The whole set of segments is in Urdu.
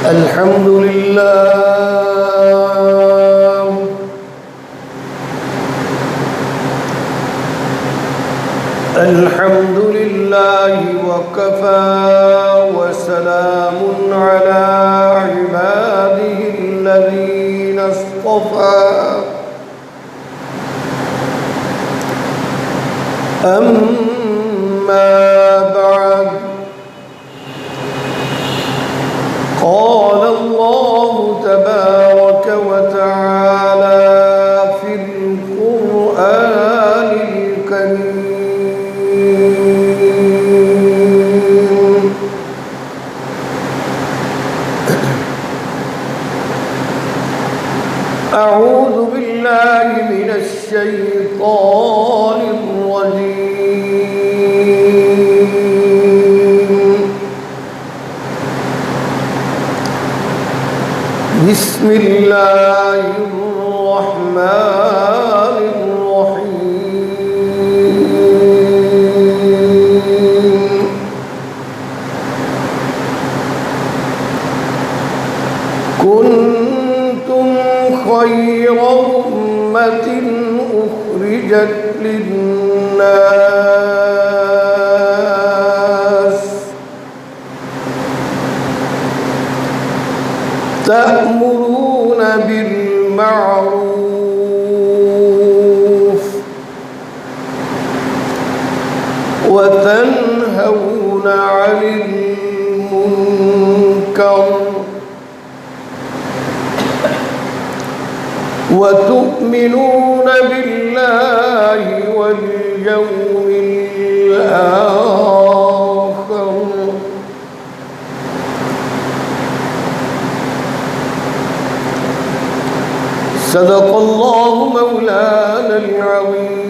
الحمد لله الحمد لله وكفى وسلام على عباده الذين اصطفى أما بعد قال الله تبارك وتعالى في القرآن الكريم أعوذ بالله من الشيطان الرجيم بسم الله الرحمن الرحيم كنتم خير أمة أخرجت للناس تأمرون بالمعروف وتنهون عن المنكر وتؤمنون بالله واليوم الآخر صدق الله مولانا العظيم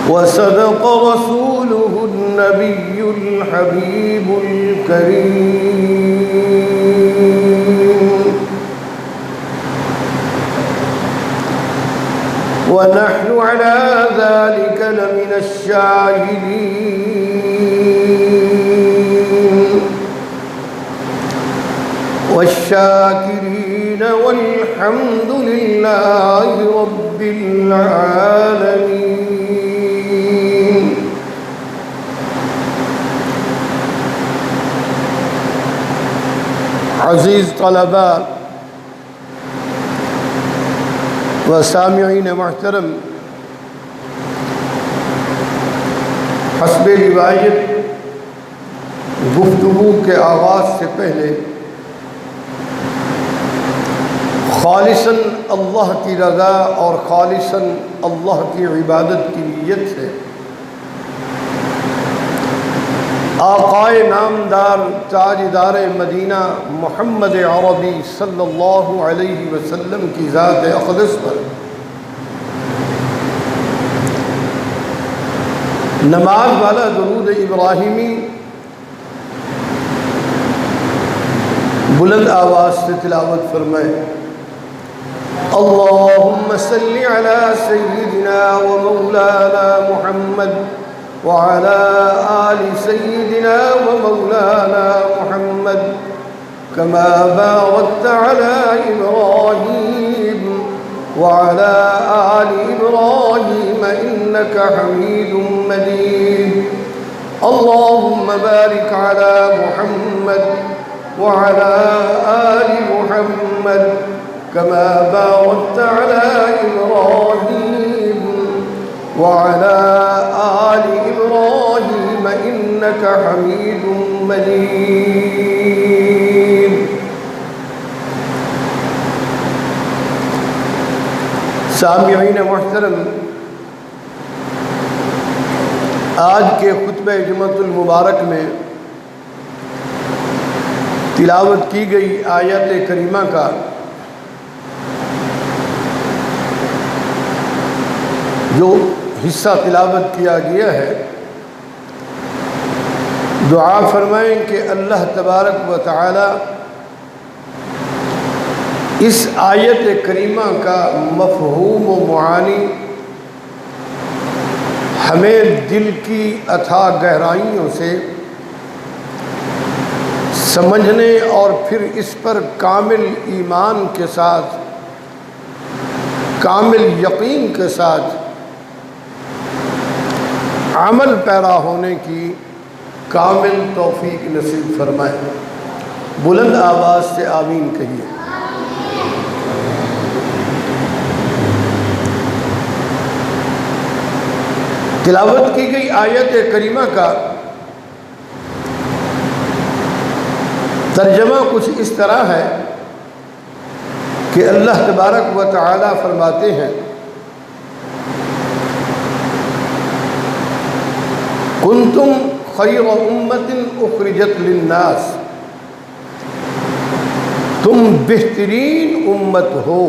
وصدق رسوله النبي الحبيب الكريم ونحن على ذلك لمن الشاهدين والشاكرين والحمد لله رب العالمين. عزیز طلباء و سامعین محترم، حسب روایت گفتگو کے آغاز سے پہلے خالصاً اللہ کی رضا اور خالصاً اللہ کی عبادت کی نیت سے آقائے نامدار تاجدار مدینہ محمد عربی صلی اللہ علیہ وسلم کی ذات اقدس پر نماز والا درود ابراہیمی بلند آواز سے تلاوت فرمائے. اللهم صل على سيدنا ومولانا محمد وعلى آل سيدنا ومولانا محمد كما باركت على إبراهيم وعلى آل إبراهيم إنك حميد مجيد. اللهم بارك على محمد وعلى آل محمد كما باركت على إبراهيم وعلى آل إبراهيم إنك حميد مجيد. سامعین محترم، آج کے خطبہ جمعۃ المبارک میں تلاوت کی گئی آیت کریمہ کا جو حصہ تلاوت کیا گیا ہے، دعا فرمائیں کہ اللہ تبارک و تعالی اس آیت کریمہ کا مفہوم و معانی ہمیں دل کی اتھاہ گہرائیوں سے سمجھنے اور پھر اس پر کامل ایمان کے ساتھ، کامل یقین کے ساتھ عمل پیرا ہونے کی کامل توفیق نصیب فرمائے۔ بلند آواز سے آمین کہیے۔ تلاوت کی گئی آیت کریمہ کا ترجمہ کچھ اس طرح ہے کہ اللہ تبارک و تعالی فرماتے ہیں، کنتم خیر امت اخرجت للناس، تم بہترین امت ہو،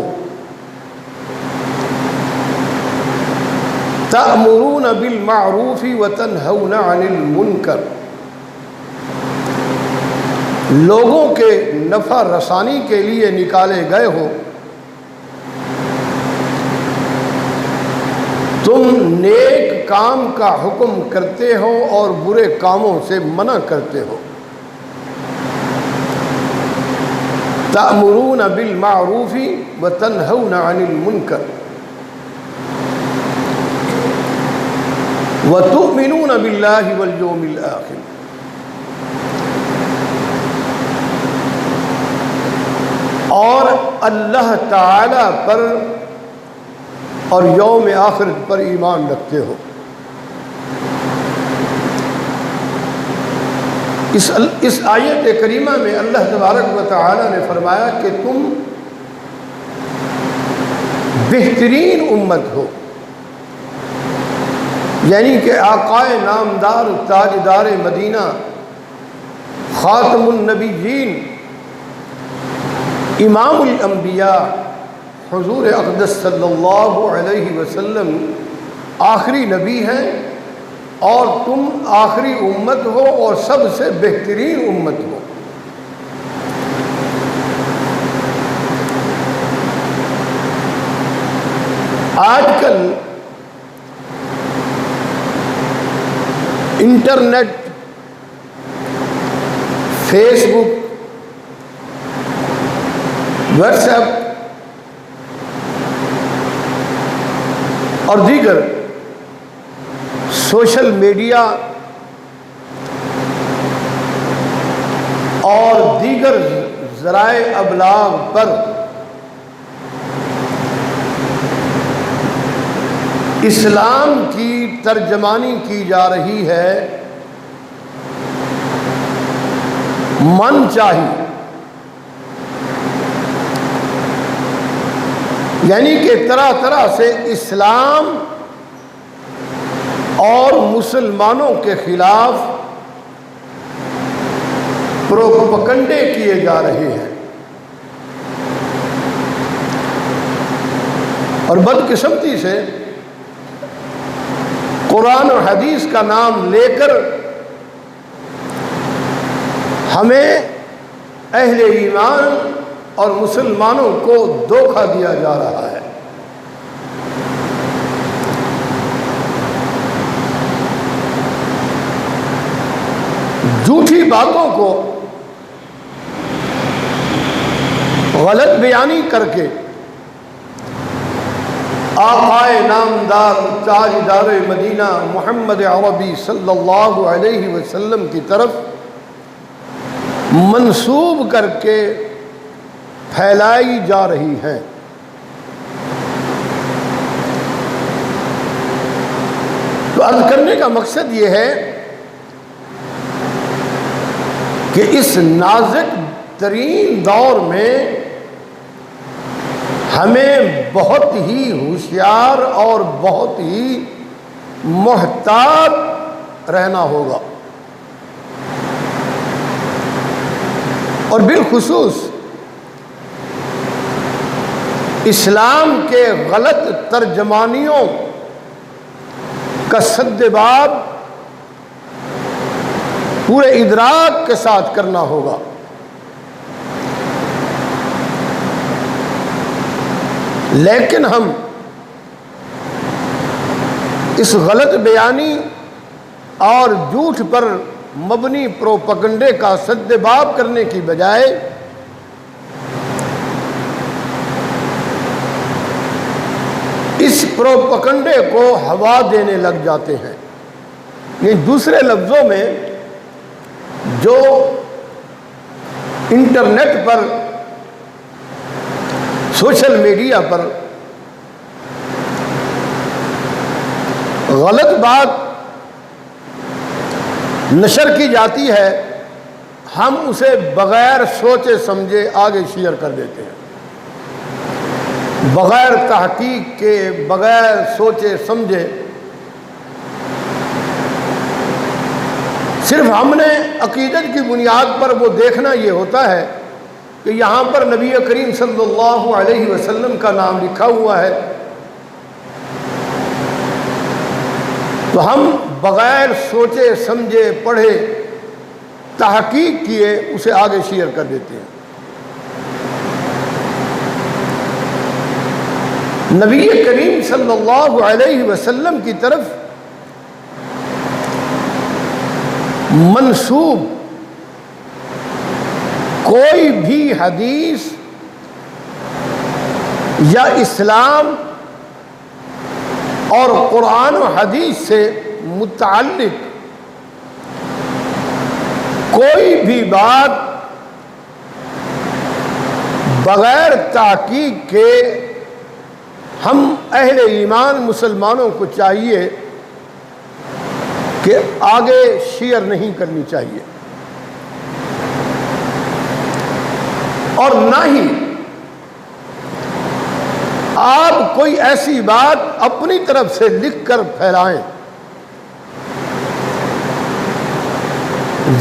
تأمرون بالمعروف وتنہون عن المنکر، لوگوں کے نفع رسانی کے لیے نکالے گئے ہو، تم نیک کام کا حکم کرتے ہو اور برے کاموں سے منع کرتے ہو۔ تأمرون بالمعروف وتنہون عن المنکر وتؤمنون باللہ والیوم الآخر، اور اللہ تعالی پر اور یوم آخرت پر ایمان رکھتے ہو۔ اس آیت کریمہ میں اللہ تبارک و تعالی نے فرمایا کہ تم بہترین امت ہو، یعنی کہ آقائے نامدار تاجدار مدینہ خاتم النبیین امام الانبیاء حضور اقدس صلی اللہ علیہ وسلم آخری نبی ہیں، اور تم آخری امت ہو اور سب سے بہترین امت ہو۔ آج کل انٹرنیٹ، فیس بک، واٹس ایپ اور دیگر سوشل میڈیا اور دیگر ذرائع ابلاغ پر اسلام کی ترجمانی کی جا رہی ہے من چاہی، یعنی کہ طرح طرح سے اسلام اور مسلمانوں کے خلاف پروپیگنڈے کیے جا رہے ہیں، اور بدقسمتی سے قرآن اور حدیث کا نام لے کر ہمیں اہل ایمان اور مسلمانوں کو دھوکہ دیا جا رہا ہے۔ جھوٹی باتوں کو غلط بیانی کر کے آقائے نامدار تاجدار مدینہ محمد عربی صلی اللہ علیہ وسلم کی طرف منسوب کر کے پھیلائی جا رہی ہیں۔ تو عرض کرنے کا مقصد یہ ہے کہ اس نازک ترین دور میں ہمیں بہت ہی ہوشیار اور بہت ہی محتاط رہنا ہوگا، اور بالخصوص اسلام کے غلط ترجمانیوں کا سد باب پورے ادراک کے ساتھ کرنا ہوگا۔ لیکن ہم اس غلط بیانی اور جھوٹ پر مبنی پروپگنڈے کا سدباب کرنے کی بجائے اس پروپگنڈے کو ہوا دینے لگ جاتے ہیں۔ یہ دوسرے لفظوں میں جو انٹرنیٹ پر، سوشل میڈیا پر غلط بات نشر کی جاتی ہے، ہم اسے بغیر سوچے سمجھے آگے شیئر کر دیتے ہیں، بغیر تحقیق کے، بغیر سوچے سمجھے۔ صرف ہم نے عقیدت کی بنیاد پر وہ دیکھنا یہ ہوتا ہے کہ یہاں پر نبی کریم صلی اللہ علیہ وسلم کا نام لکھا ہوا ہے، تو ہم بغیر سوچے سمجھے، پڑھے، تحقیق کیے اسے آگے شیئر کر دیتے ہیں۔ نبی کریم صلی اللہ علیہ وسلم کی طرف منسوب کوئی بھی حدیث یا اسلام اور قرآن و حدیث سے متعلق کوئی بھی بات بغیر تحقیق کے ہم اہل ایمان مسلمانوں کو چاہیے کہ آگے شیئر نہیں کرنی چاہیے، اور نہ ہی آپ کوئی ایسی بات اپنی طرف سے لکھ کر پھیلائیں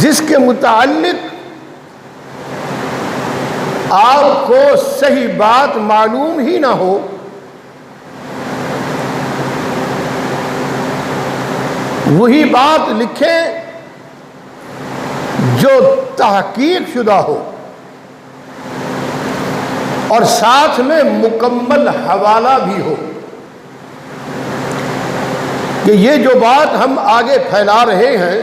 جس کے متعلق آپ کو صحیح بات معلوم ہی نہ ہو، وہی بات لکھیں جو تحقیق شدہ ہو اور ساتھ میں مکمل حوالہ بھی ہو کہ یہ جو بات ہم آگے پھیلا رہے ہیں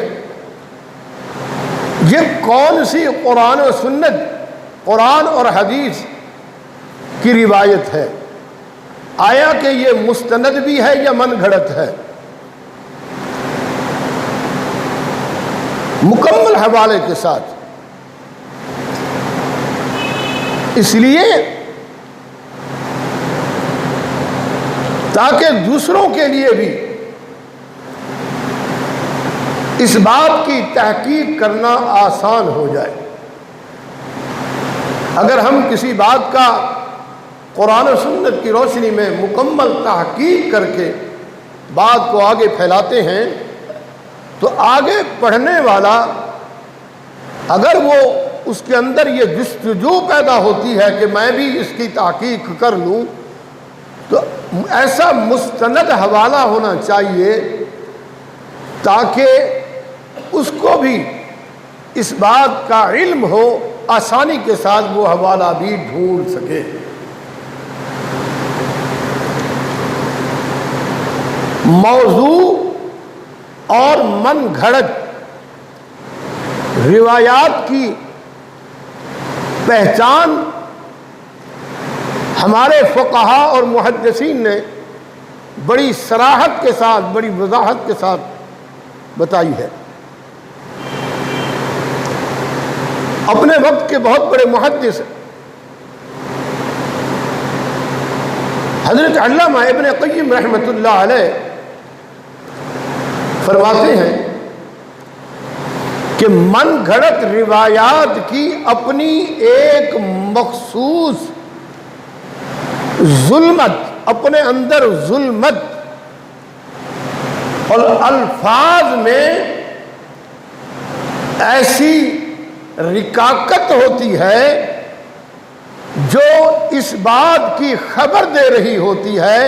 یہ کون سی قرآن و سنت، قرآن اور حدیث کی روایت ہے، آیا کہ یہ مستند بھی ہے یا من گھڑت ہے، مکمل حوالے کے ساتھ۔ اس لیے تاکہ دوسروں کے لیے بھی اس بات کی تحقیق کرنا آسان ہو جائے۔ اگر ہم کسی بات کا قرآن و سنت کی روشنی میں مکمل تحقیق کر کے بات کو آگے پھیلاتے ہیں تو آگے پڑھنے والا اگر وہ اس کے اندر یہ جستجو پیدا ہوتی ہے کہ میں بھی اس کی تحقیق کر لوں، تو ایسا مستند حوالہ ہونا چاہیے تاکہ اس کو بھی اس بات کا علم ہو، آسانی کے ساتھ وہ حوالہ بھی ڈھونڈ سکے۔ موضوع اور من گھڑت روایات کی پہچان ہمارے فقہاء اور محدثین نے بڑی صراحت کے ساتھ، بڑی وضاحت کے ساتھ بتائی ہے۔ اپنے وقت کے بہت بڑے محدث حضرت علامہ ابن قیم رحمۃ اللہ علیہ فرماتے ہیں کہ من گھڑت روایات کی اپنی ایک مخصوص ظلمت، اپنے اندر ظلمت اور الفاظ میں ایسی رکاکت ہوتی ہے جو اس بات کی خبر دے رہی ہوتی ہے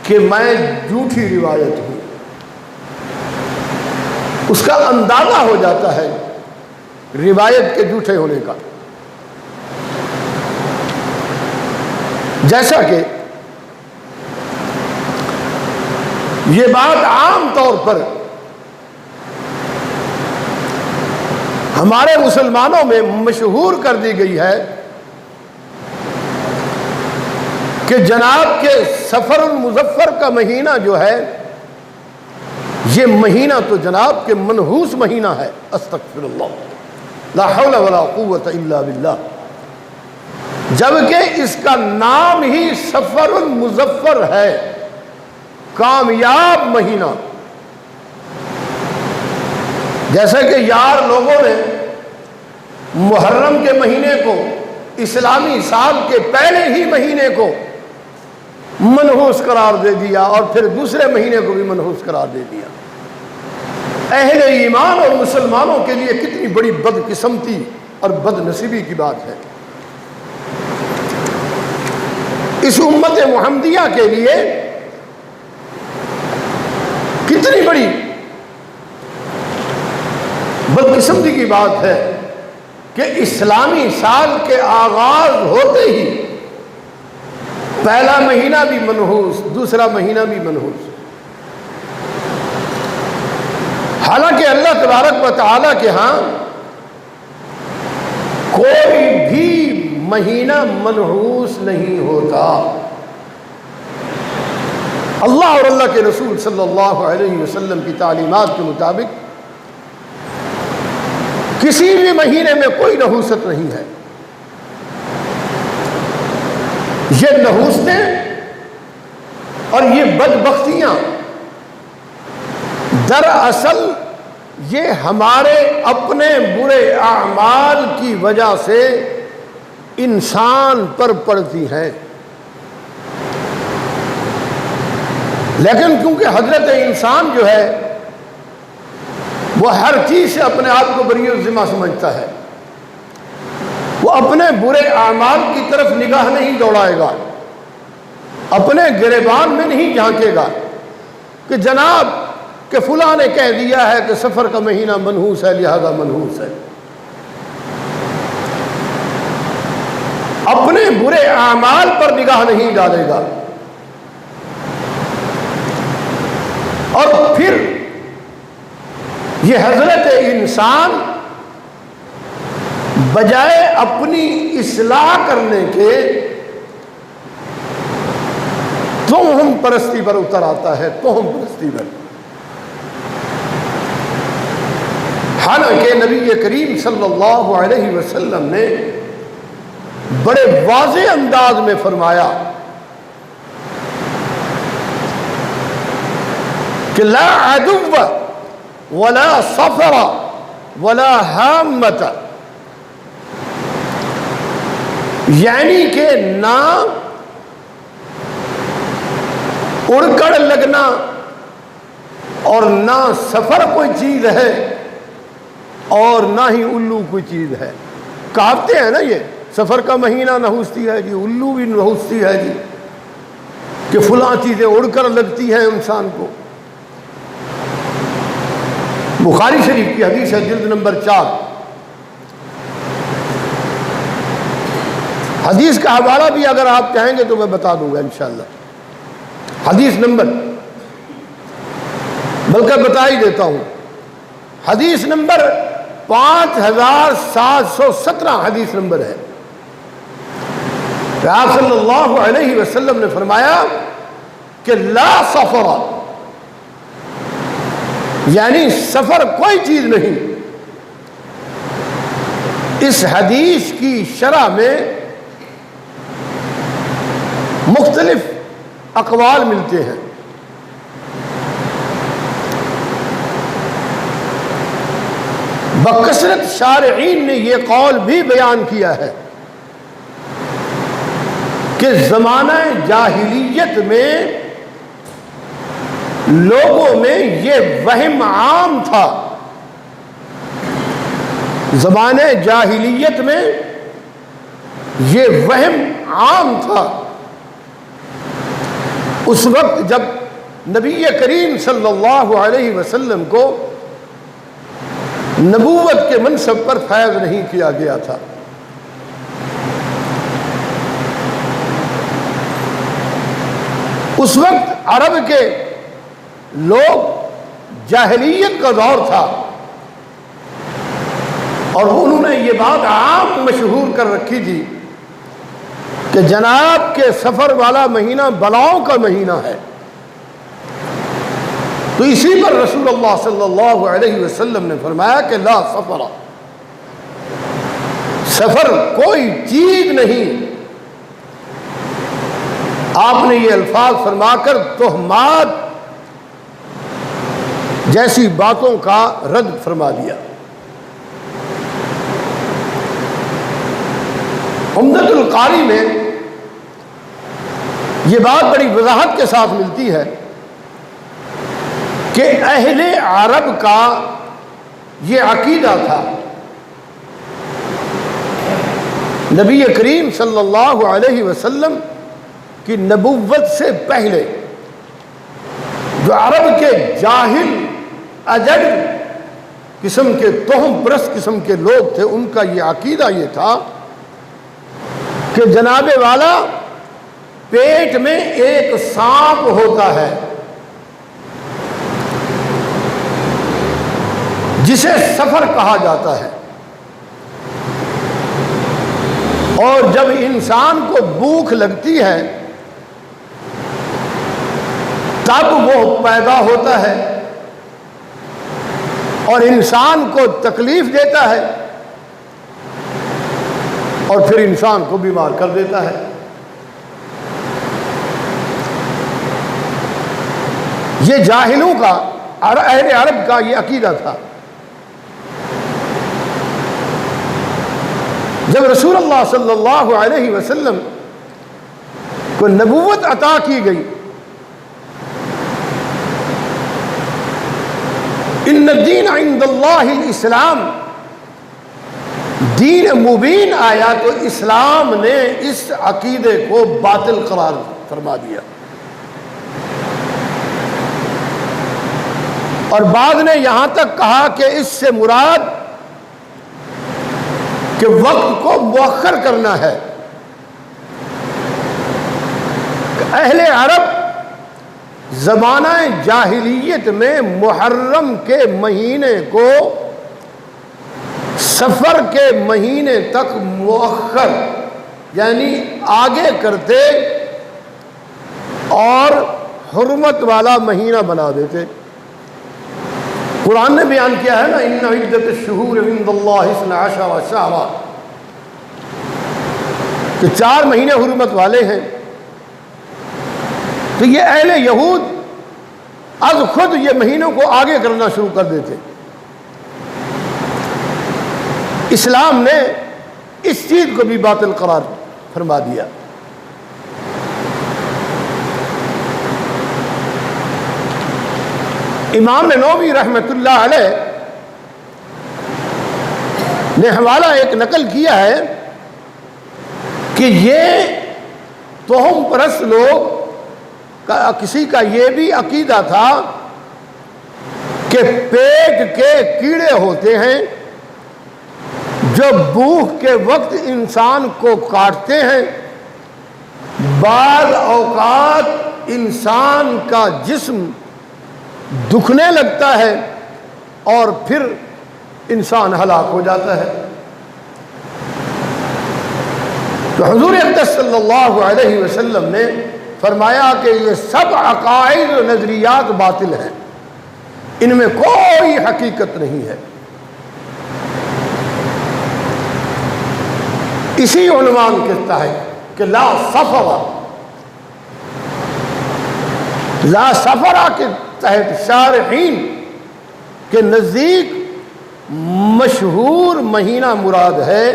کہ میں جھوٹی روایت ہوں۔ اس کا اندازہ ہو جاتا ہے روایت کے جھوٹے ہونے کا۔ جیسا کہ یہ بات عام طور پر ہمارے مسلمانوں میں مشہور کر دی گئی ہے کہ جناب کے سفر المظفر کا مہینہ جو ہے یہ مہینہ تو جناب کے منحوس مہینہ ہے، استغفر اللہ، لا حول ولا قوت الا باللہ، جبکہ اس کا نام ہی سفر المظفر ہے، کامیاب مہینہ۔ جیسے کہ یار لوگوں نے محرم کے مہینے کو، اسلامی سال کے پہلے ہی مہینے کو منحوس قرار دے دیا اور پھر دوسرے مہینے کو بھی منحوس قرار دے دیا۔ اہل ایمان اور مسلمانوں کے لیے کتنی بڑی بدقسمتی اور بد نصیبی کی بات ہے۔ اس امت محمدیہ کے لیے کتنی بڑی بدقسمتی کی بات ہے کہ اسلامی سال کے آغاز ہوتے ہی پہلا مہینہ بھی منحوس، دوسرا مہینہ بھی منحوس۔ حالانکہ اللہ تبارک و تعالیٰ کے ہاں کوئی بھی مہینہ منحوس نہیں ہوتا۔ اللہ اور اللہ کے رسول صلی اللہ علیہ وسلم کی تعلیمات کے مطابق کسی بھی مہینے میں کوئی نحوست نہیں ہے۔ یہ نحوستیں اور یہ بدبختیاں دراصل یہ ہمارے اپنے برے اعمال کی وجہ سے انسان پر پڑتی ہیں، لیکن کیونکہ حضرت انسان جو ہے وہ ہر چیز سے اپنے آپ کو بری الذمہ سمجھتا ہے، وہ اپنے برے اعمال کی طرف نگاہ نہیں دوڑائے گا، اپنے گریبان میں نہیں جھانکے گا کہ جناب کہ فلاں نے کہہ دیا ہے کہ سفر کا مہینہ منحوس ہے لہذا منحوس ہے۔ اپنے برے اعمال پر نگاہ نہیں ڈالے گا، اور پھر یہ حضرت انسان بجائے اپنی اصلاح کرنے کے توہم پرستی پر اتر آتا ہے، توہم پرستی پر۔ حالانکہ نبی کریم صلی اللہ علیہ وسلم نے بڑے واضح انداز میں فرمایا کہ لا عدو ولا صفر ولا حامت، یعنی کہ نہ اڑ کر لگنا اور نہ سفر کوئی چیز ہے اور نہ ہی الو کوئی چیز ہے۔ کہتے ہیں نا یہ سفر کا مہینہ نحوستی ہے جی، الو بھی نحوستی ہے جی، کہ فلاں چیزیں اڑ کر لگتی ہیں انسان کو۔ بخاری شریف کی حدیث ہے، جلد نمبر 4، حدیث کا حوالہ بھی اگر آپ چاہیں گے تو میں بتا دوں گا انشاءاللہ، حدیث نمبر بلکہ بتا ہی دیتا ہوں، حدیث نمبر 5717 حدیث نمبر ہے۔ آپ صلی اللہ علیہ وسلم نے فرمایا کہ لا سفر، یعنی سفر کوئی چیز نہیں۔ اس حدیث کی شرح میں مختلف اقوال ملتے ہیں۔ بکثرت شارعین نے یہ قول بھی بیان کیا ہے کہ زمانہ جاہلیت میں لوگوں میں یہ وہم عام تھا، زمانہ جاہلیت میں یہ وہم عام تھا۔ اس وقت جب نبی کریم صلی اللہ علیہ وسلم کو نبوت کے منصب پر فیض نہیں کیا گیا تھا، اس وقت عرب کے لوگ جاہلیت کا دور تھا، اور انہوں نے یہ بات عام مشہور کر رکھی تھی کہ جناب کے سفر والا مہینہ بلاؤں کا مہینہ ہے۔ تو اسی پر رسول اللہ صلی اللہ علیہ وسلم نے فرمایا کہ لا سفر، سفر کوئی چیز نہیں۔ آپ نے یہ الفاظ فرما کر تہمات جیسی باتوں کا رد فرما دیا۔ عمدۃ القاری میں یہ بات بڑی وضاحت کے ساتھ ملتی ہے کہ اہل عرب کا یہ عقیدہ تھا، نبی کریم صلی اللہ علیہ وسلم کی نبوت سے پہلے جو عرب کے جاہل اجڑ قسم کے توہم پرست قسم کے لوگ تھے، ان کا یہ عقیدہ یہ تھا کہ جناب والا پیٹ میں ایک سانپ ہوتا ہے جسے سفر کہا جاتا ہے، اور جب انسان کو بھوک لگتی ہے تب وہ پیدا ہوتا ہے اور انسان کو تکلیف دیتا ہے اور پھر انسان کو بیمار کر دیتا ہے۔ یہ جاہلوں کا، اہل عرب کا یہ عقیدہ تھا۔ جب رسول اللہ صلی اللہ علیہ وسلم کو نبوت عطا کی گئی، ان الدین عند اللہ الاسلام، دین مبین آیا تو اسلام نے اس عقیدے کو باطل قرار فرما دیا، اور بعد نے یہاں تک کہا کہ اس سے مراد کہ وقت کو مؤخر کرنا ہے۔ اہل عرب زمانہ جاہلیت میں محرم کے مہینے کو سفر کے مہینے تک مؤخر یعنی آگے کرتے اور حرمت والا مہینہ بنا دیتے۔ قرآن نے بیان کیا ہے نا، ان عدت الشہور عند اللہ 12 شہرا، کہ 4 مہینے حرمت والے ہیں۔ تو یہ اہل یہود از خود یہ مہینوں کو آگے کرنا شروع کر دیتے۔ اسلام نے اس چیز کو بھی باطل قرار فرما دیا۔ امام نووی رحمۃ اللہ علیہ نے حوالہ ایک نقل کیا ہے کہ یہ توہم پرست لوگ کسی کا یہ بھی عقیدہ تھا کہ پیٹ کے کیڑے ہوتے ہیں جو بھوک کے وقت انسان کو کاٹتے ہیں، بعض اوقات انسان کا جسم دکھنے لگتا ہے اور پھر انسان ہلاک ہو جاتا ہے۔ تو حضور اقدس صلی اللہ علیہ وسلم نے فرمایا کہ یہ سب عقائد و نظریات باطل ہیں، ان میں کوئی حقیقت نہیں ہے۔ اسی عنوان کے تحت کہ لا سفرہ کے تحت شارحین کے نزدیک مشہور مہینہ مراد ہے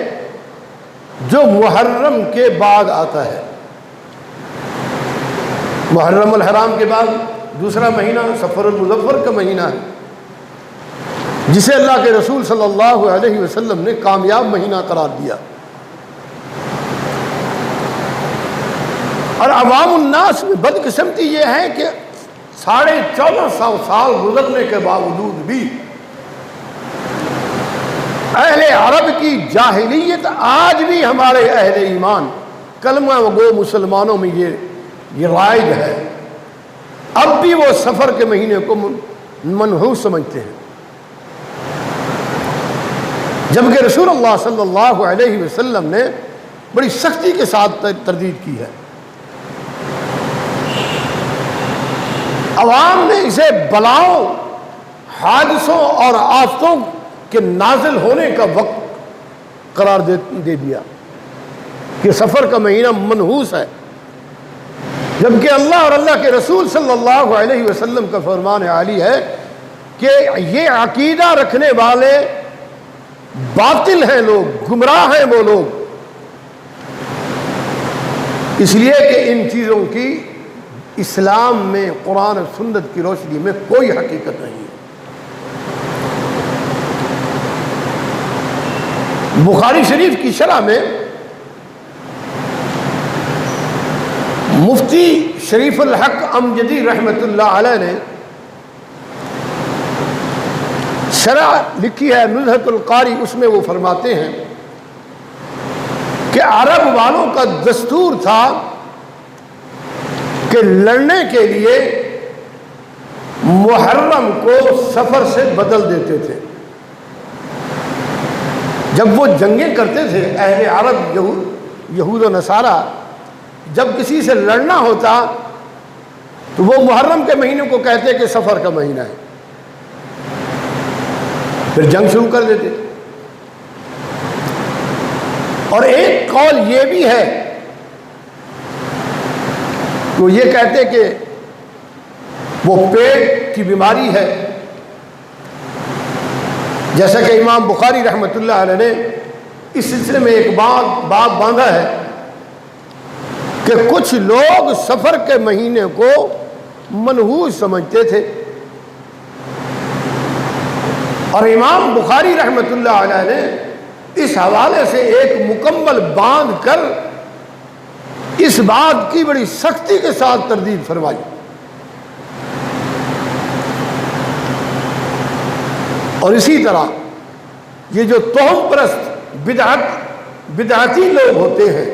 جو محرم کے بعد آتا ہے۔ محرم الحرام کے بعد دوسرا مہینہ صفر المظفر کا مہینہ ہے، جسے اللہ کے رسول صلی اللہ علیہ وسلم نے کامیاب مہینہ قرار دیا۔ اور عوام الناس میں بدقسمتی یہ ہے کہ 1450 سال گزرنے کے باوجود بھی اہل عرب کی جاہلیت آج بھی ہمارے اہل ایمان کلمہ گو مسلمانوں میں یہ رائج ہے اب بھی وہ سفر کے مہینے کو منحوس سمجھتے ہیں، جبکہ رسول اللہ صلی اللہ علیہ وسلم نے بڑی سختی کے ساتھ تردید کی ہے۔ عوام نے اسے بلاؤں، حادثوں اور آفتوں کے نازل ہونے کا وقت قرار دے دیا کہ سفر کا مہینہ منحوس ہے، جبکہ اللہ اور اللہ کے رسول صلی اللہ علیہ وسلم کا فرمان عالی ہے کہ یہ عقیدہ رکھنے والے باطل ہیں لوگ، گمراہ ہیں وہ لوگ، اس لیے کہ ان چیزوں کی اسلام میں قرآن اور سنت کی روشنی میں کوئی حقیقت نہیں ہے۔ بخاری شریف کی شرح میں مفتی شریف الحق امجدی رحمۃ اللہ علیہ نے شرح لکھی ہے نزہۃ القاری، اس میں وہ فرماتے ہیں کہ عرب والوں کا دستور تھا کہ لڑنے کے لیے محرم کو سفر سے بدل دیتے تھے۔ جب وہ جنگیں کرتے تھے اہل عرب یہود و نصارہ، جب کسی سے لڑنا ہوتا تو وہ محرم کے مہینے کو کہتے کہ سفر کا مہینہ ہے، پھر جنگ شروع کر دیتے۔ اور ایک قول یہ بھی ہے تو یہ کہتے کہ وہ پیٹ کی بیماری ہے، جیسا کہ امام بخاری رحمۃ اللہ علیہ نے اس سلسلے میں ایک باب باندھا ہے کہ کچھ لوگ سفر کے مہینے کو منحوس سمجھتے تھے، اور امام بخاری رحمۃ اللہ علیہ نے اس حوالے سے ایک مکمل باندھ کر اس بات کی بڑی سختی کے ساتھ تردید فرمائی۔ اور اسی طرح یہ جو توہم پرست بدعتی لوگ ہوتے ہیں،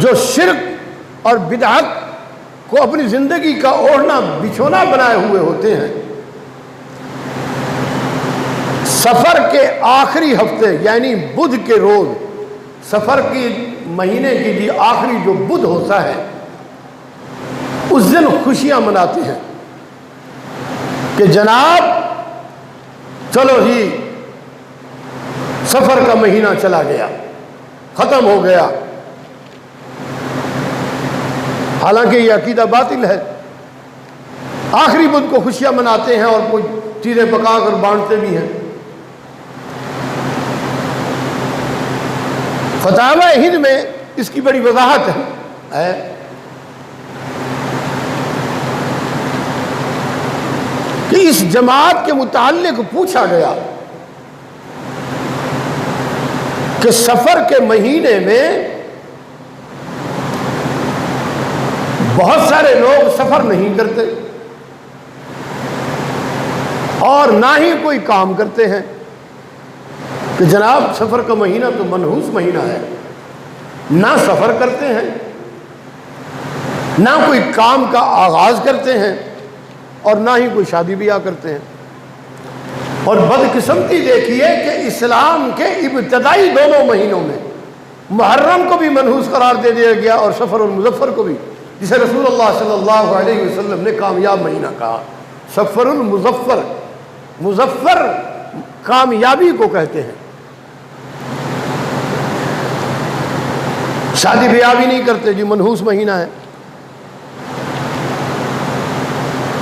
جو شرک اور بدعت کو اپنی زندگی کا اوڑھنا بچھونا بنائے ہوئے ہوتے ہیں، سفر کے آخری ہفتے یعنی بدھ کے روز، سفر کی مہینے کی بھی آخری جو بدھ ہوتا ہے، اس دن خوشیاں مناتے ہیں کہ جناب چلو ہی سفر کا مہینہ چلا گیا، ختم ہو گیا۔ حالانکہ یہ عقیدہ باطل ہے۔ آخری بدھ کو خوشیاں مناتے ہیں اور کچھ چیزیں پکا کر بانٹتے بھی ہیں۔ فتاوی ہند میں اس کی بڑی وضاحت ہے کہ اس جماعت کے متعلق پوچھا گیا کہ سفر کے مہینے میں بہت سارے لوگ سفر نہیں کرتے اور نہ ہی کوئی کام کرتے ہیں، کہ جناب سفر کا مہینہ تو منحوس مہینہ ہے، نہ سفر کرتے ہیں، نہ کوئی کام کا آغاز کرتے ہیں، اور نہ ہی کوئی شادی بیاہ کرتے ہیں۔ اور بدقسمتی دیکھیے کہ اسلام کے ابتدائی دونوں مہینوں میں محرم کو بھی منحوس قرار دے دیا گیا اور سفر المظفر کو بھی، جسے رسول اللہ صلی اللہ علیہ وسلم نے کامیاب مہینہ کہا۔ سفر المظفر، مظفر کامیابی کو کہتے ہیں۔ شادی بیاہ بھی نہیں کرتے جی، منحوس مہینہ ہے۔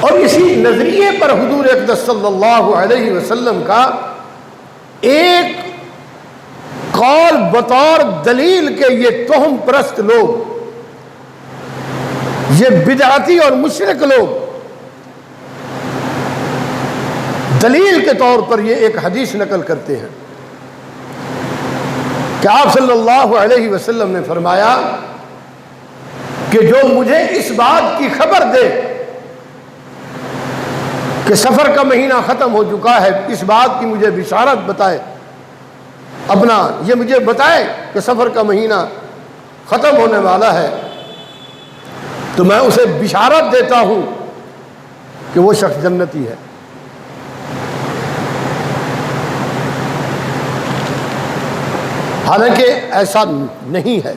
اور اسی نظریے پر حضور اقدس صلی اللہ علیہ وسلم کا ایک قول بطور دلیل کہ یہ توہم پرست لوگ، یہ بدعتی اور مشرک لوگ، دلیل کے طور پر یہ ایک حدیث نقل کرتے ہیں کہ آپ صلی اللہ علیہ وسلم نے فرمایا کہ جو مجھے اس بات کی خبر دے کہ سفر کا مہینہ ختم ہو چکا ہے، اس بات کی مجھے بشارت بتائے، یہ مجھے بتائے کہ سفر کا مہینہ ختم ہونے والا ہے، تو میں اسے بشارت دیتا ہوں کہ وہ شخص جنتی ہے۔ حالانکہ ایسا نہیں ہے۔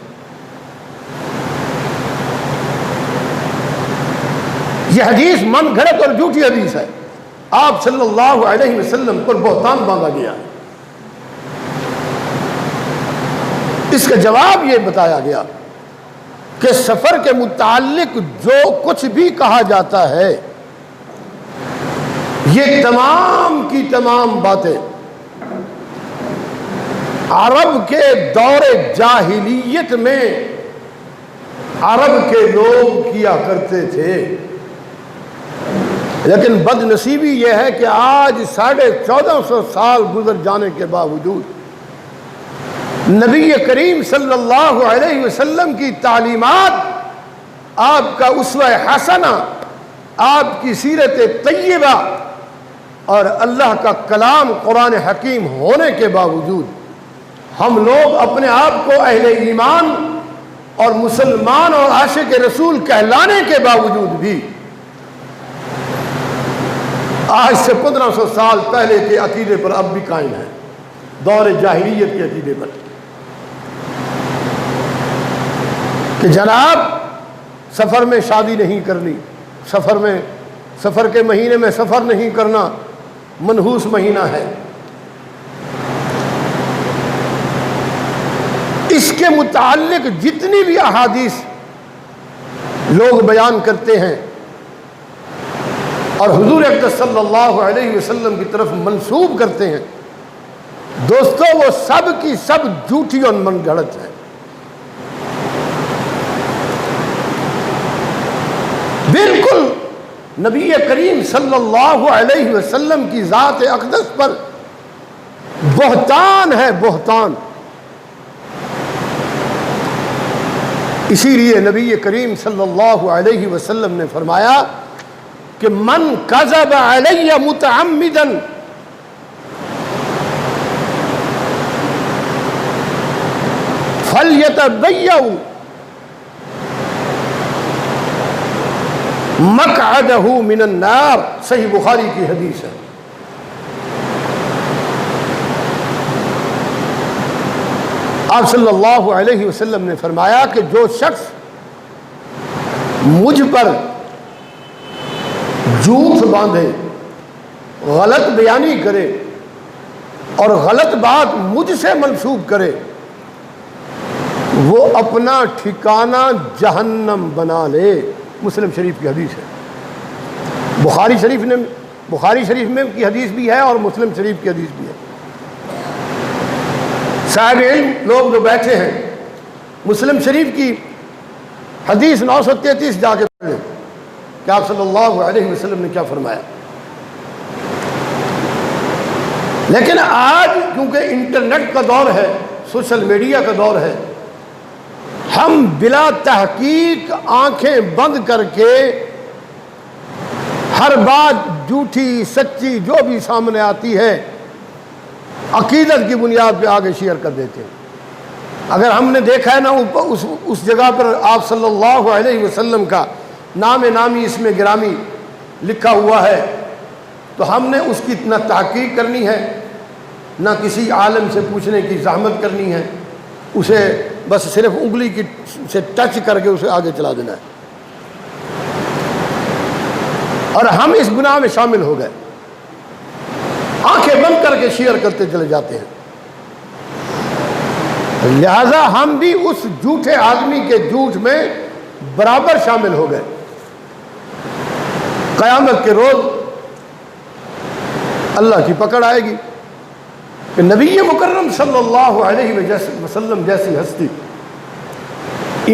یہ حدیث من گھڑت اور جھوٹی حدیث ہے۔ آپ صلی اللہ علیہ وسلم پر بہتان باندھا گیا۔ اس کا جواب یہ بتایا گیا کہ سفر کے متعلق جو کچھ بھی کہا جاتا ہے یہ تمام کی تمام باتیں عرب کے دور جاہلیت میں عرب کے لوگ کیا کرتے تھے، لیکن بد نصیبی یہ ہے کہ آج 1450 سال گزر جانے کے باوجود نبی کریم صلی اللہ علیہ وسلم کی تعلیمات، آپ کا اسوہ حسنہ، آپ کی سیرت طیبہ اور اللہ کا کلام قرآن حکیم ہونے کے باوجود ہم لوگ اپنے آپ کو اہل ایمان اور مسلمان اور عاشق رسول کہلانے کے باوجود بھی آج سے 1500 سال پہلے کے عقیدے پر اب بھی قائم ہیں، دور جاہلیت کے عقیدے پر، کہ جناب سفر میں شادی نہیں کرنی، سفر کے مہینے میں سفر نہیں کرنا، منحوس مہینہ ہے۔ اس کے متعلق جتنی بھی احادیث لوگ بیان کرتے ہیں اور حضور اقدس صلی اللہ علیہ وسلم کی طرف منسوب کرتے ہیں، دوستو وہ سب کی سب جھوٹی اور من گھڑت ہے۔ بالکل نبی کریم صلی اللہ علیہ وسلم کی ذات اقدس پر بہتان ہے، بہتان۔ اسی لیے نبی کریم صلی اللہ علیہ وسلم نے فرمایا کہ من کذب علی متعمدا فلیتبوأ مقعدہ من النار، صحیح بخاری کی حدیث ہے۔ آپ صلی اللہ علیہ وسلم نے فرمایا کہ جو شخص مجھ پر جھوٹ باندھے، غلط بیانی کرے اور غلط بات مجھ سے منسوب کرے، وہ اپنا ٹھکانہ جہنم بنا لے۔ مسلم شریف کی حدیث ہے۔ بخاری شریف میں کی حدیث بھی ہے اور مسلم شریف کی حدیث بھی ہے۔ صاحب علم لوگ جو بیٹھے ہیں مسلم شریف کی حدیث 933 جا کے پڑھیں کہ آپ صلی اللہ علیہ وسلم نے کیا فرمایا۔ لیکن آج کیونکہ انٹرنیٹ کا دور ہے، سوشل میڈیا کا دور ہے، ہم بلا تحقیق آنکھیں بند کر کے ہر بات جھوٹی سچی جو بھی سامنے آتی ہے عقیدت کی بنیاد پہ آگے شیئر کر دیتے ہیں۔ اگر ہم نے دیکھا ہے نا اس جگہ پر آپ صلی اللہ علیہ وسلم کا نام نامی اس میں گرامی لکھا ہوا ہے، تو ہم نے اس کی نہ تحقیق کرنی ہے، نہ کسی عالم سے پوچھنے کی زحمت کرنی ہے، اسے بس صرف انگلی کی سے ٹچ کر کے اسے آگے چلا دینا ہے، اور ہم اس گناہ میں شامل ہو گئے، آنکھیں بند کر کے شیئر کرتے چلے جاتے ہیں۔ لہذا ہم بھی اس جھوٹے آدمی کے جھوٹ میں برابر شامل ہو گئے۔ قیامت کے روز اللہ کی پکڑ آئے گی کہ نبی مکرم صلی اللہ علیہ وسلم جیسی ہستی،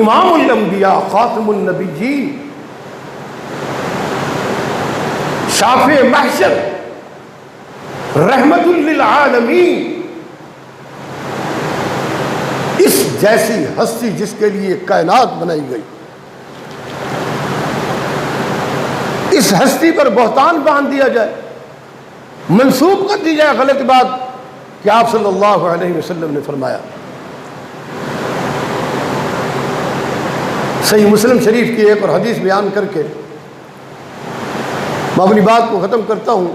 امام الانبیاء، خاتم النبیین، شافع محشر، رحمت للعالمین، اس جیسی ہستی جس کے لیے کائنات بنائی گئی، اس ہستی پر بہتان باندھ دیا جائے، منسوب کر دی جائے غلط بات کہ آپ صلی اللہ علیہ وسلم نے فرمایا۔ صحیح مسلم شریف کی ایک اور حدیث بیان کر کے میں اپنی بات کو ختم کرتا ہوں۔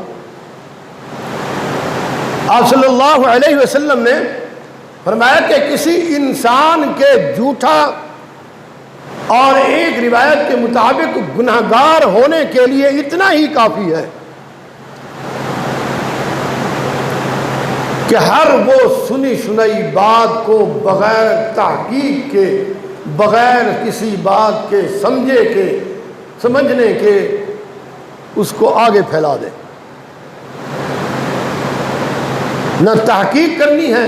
آپ صلی اللہ علیہ وسلم نے فرمایا کہ کسی انسان کے جھوٹا اور ایک روایت کے مطابق گنہگار ہونے کے لیے اتنا ہی کافی ہے کہ ہر وہ سنی سنائی بات کو بغیر تحقیق کے، بغیر کسی بات کے سمجھے کے، سمجھنے کے، اس کو آگے پھیلا دے۔ نہ تحقیق کرنی ہے،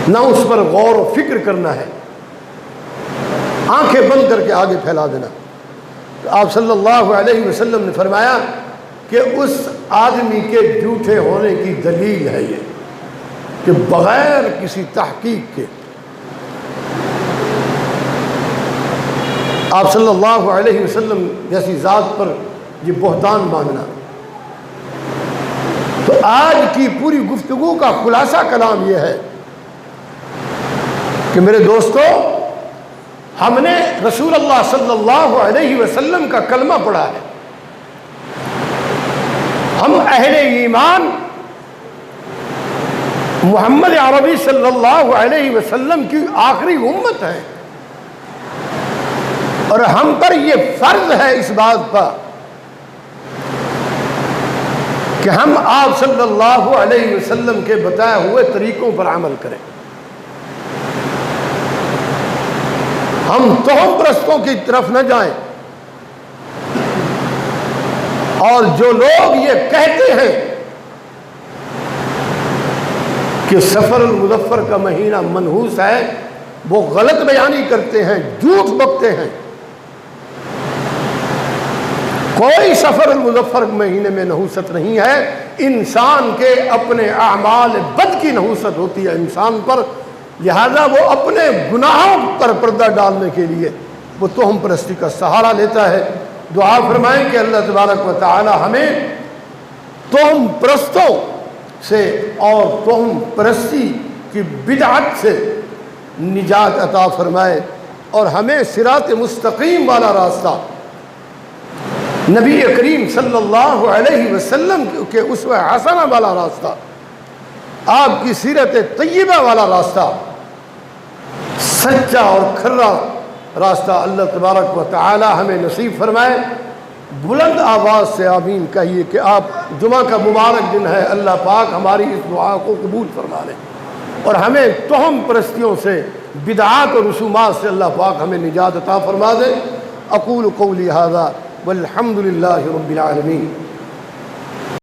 نہ اس پر غور و فکر کرنا ہے، آنکھیں بند کر کے آگے پھیلا دینا۔ آپ صلی اللہ علیہ وسلم نے فرمایا کہ اس آدمی کے جھوٹے ہونے کی دلیل ہے یہ کہ بغیر کسی تحقیق کے آپ صلی اللہ علیہ وسلم جیسی ذات پر یہ بہتان باندھنا۔ تو آج کی پوری گفتگو کا خلاصہ کلام یہ ہے کہ میرے دوستو، ہم نے رسول اللہ صلی اللہ علیہ وسلم کا کلمہ پڑھا ہے، ہم اہل ایمان محمد عربی صلی اللہ علیہ وسلم کی آخری امت ہیں، اور ہم پر یہ فرض ہے اس بات پر کہ ہم آپ صلی اللہ علیہ وسلم کے بتائے ہوئے طریقوں پر عمل کریں۔ ہم توہم پرستوں کی طرف نہ جائیں، اور جو لوگ یہ کہتے ہیں کہ سفر المظفر کا مہینہ منحوس ہے، وہ غلط بیانی کرتے ہیں، جھوٹ بکتے ہیں۔ کوئی سفر المظفر مہینے میں نحوست نہیں ہے، انسان کے اپنے اعمال بد کی نحوست ہوتی ہے انسان پر، لہذا وہ اپنے گناہوں پر پردہ ڈالنے کے لیے وہ توہم پرستی کا سہارا لیتا ہے۔ دعا فرمائیں کہ اللہ تبارک و تعالی ہمیں توہم پرستوں سے اور توہم پرستی کی بدعت سے نجات عطا فرمائے، اور ہمیں صراط مستقیم والا راستہ، نبی کریم صلی اللہ علیہ وسلم کے اسوہ حسنہ والا راستہ، آپ کی سیرت طیبہ والا راستہ، سچا اور کھرا راستہ اللہ تبارک و تعالی ہمیں نصیب فرمائے۔ بلند آواز سے آمین کہیے کہ آپ جمعہ کا مبارک دن ہے، اللہ پاک ہماری اس دعا کو قبول فرما لے، اور ہمیں توہم پرستیوں سے، بدعات اور رسومات سے اللہ پاک ہمیں نجات عطا فرما دے۔ اقول قولی ھذا والحمد للہ رب العالمین۔